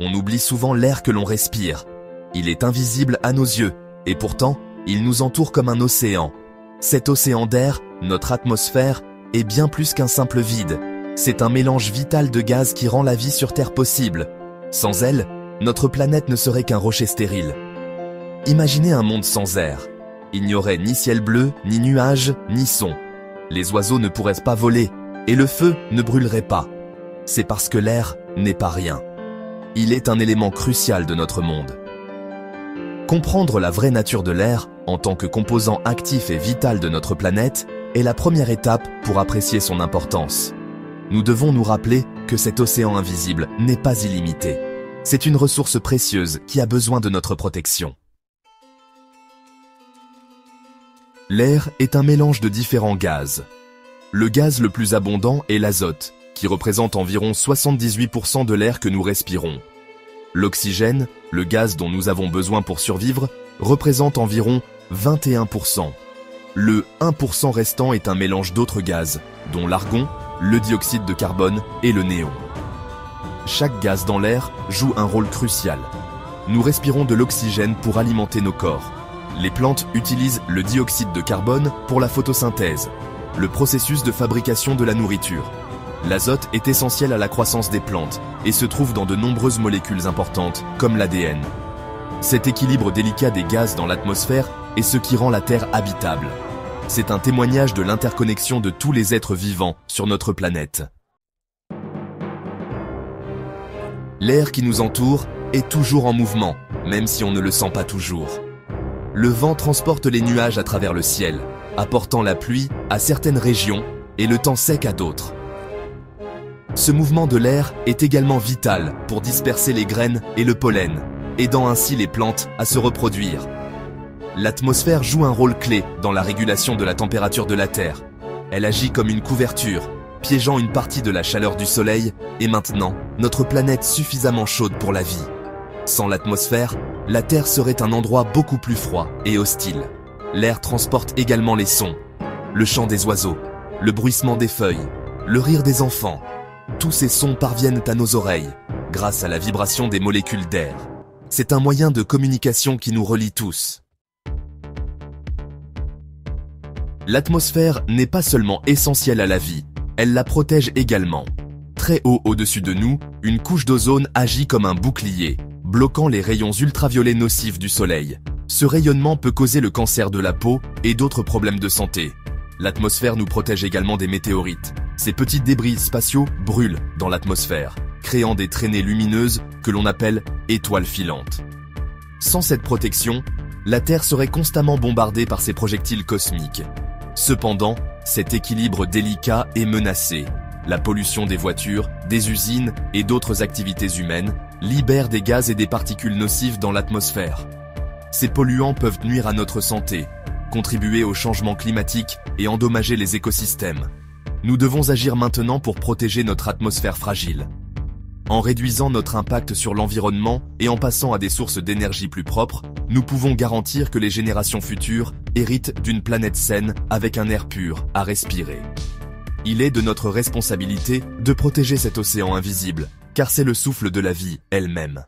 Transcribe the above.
On oublie souvent l'air que l'on respire. Il est invisible à nos yeux, et pourtant, il nous entoure comme un océan. Cet océan d'air, notre atmosphère, est bien plus qu'un simple vide. C'est un mélange vital de gaz qui rend la vie sur Terre possible. Sans elle, notre planète ne serait qu'un rocher stérile. Imaginez un monde sans air. Il n'y aurait ni ciel bleu, ni nuages, ni son. Les oiseaux ne pourraient pas voler, et le feu ne brûlerait pas. C'est parce que l'air n'est pas rien. Il est un élément crucial de notre monde. Comprendre la vraie nature de l'air, en tant que composant actif et vital de notre planète, est la première étape pour apprécier son importance. Nous devons nous rappeler que cet océan invisible n'est pas illimité. C'est une ressource précieuse qui a besoin de notre protection. L'air est un mélange de différents gaz. Le gaz le plus abondant est l'azote, qui représente environ 78% de l'air que nous respirons. L'oxygène, le gaz dont nous avons besoin pour survivre, représente environ 21%. Le 1% restant est un mélange d'autres gaz, dont l'argon, le dioxyde de carbone et le néon. Chaque gaz dans l'air joue un rôle crucial. Nous respirons de l'oxygène pour alimenter nos corps. Les plantes utilisent le dioxyde de carbone pour la photosynthèse, le processus de fabrication de la nourriture. L'azote est essentiel à la croissance des plantes et se trouve dans de nombreuses molécules importantes, comme l'ADN. Cet équilibre délicat des gaz dans l'atmosphère est ce qui rend la Terre habitable. C'est un témoignage de l'interconnexion de tous les êtres vivants sur notre planète. L'air qui nous entoure est toujours en mouvement, même si on ne le sent pas toujours. Le vent transporte les nuages à travers le ciel, apportant la pluie à certaines régions et le temps sec à d'autres. Ce mouvement de l'air est également vital pour disperser les graines et le pollen, aidant ainsi les plantes à se reproduire. L'atmosphère joue un rôle clé dans la régulation de la température de la Terre. Elle agit comme une couverture, piégeant une partie de la chaleur du Soleil et maintenant notre planète suffisamment chaude pour la vie. Sans l'atmosphère, la Terre serait un endroit beaucoup plus froid et hostile. L'air transporte également les sons, le chant des oiseaux, le bruissement des feuilles, le rire des enfants. Tous ces sons parviennent à nos oreilles, grâce à la vibration des molécules d'air. C'est un moyen de communication qui nous relie tous. L'atmosphère n'est pas seulement essentielle à la vie, elle la protège également. Très haut au-dessus de nous, une couche d'ozone agit comme un bouclier, bloquant les rayons ultraviolets nocifs du soleil. Ce rayonnement peut causer le cancer de la peau et d'autres problèmes de santé. L'atmosphère nous protège également des météorites. Ces petits débris spatiaux brûlent dans l'atmosphère, créant des traînées lumineuses que l'on appelle étoiles filantes. Sans cette protection, la Terre serait constamment bombardée par ces projectiles cosmiques. Cependant, cet équilibre délicat est menacé. La pollution des voitures, des usines et d'autres activités humaines libère des gaz et des particules nocives dans l'atmosphère. Ces polluants peuvent nuire à notre santé, contribuer au changement climatique et endommager les écosystèmes. Nous devons agir maintenant pour protéger notre atmosphère fragile. En réduisant notre impact sur l'environnement et en passant à des sources d'énergie plus propres, nous pouvons garantir que les générations futures héritent d'une planète saine avec un air pur à respirer. Il est de notre responsabilité de protéger cet océan invisible, car c'est le souffle de la vie elle-même.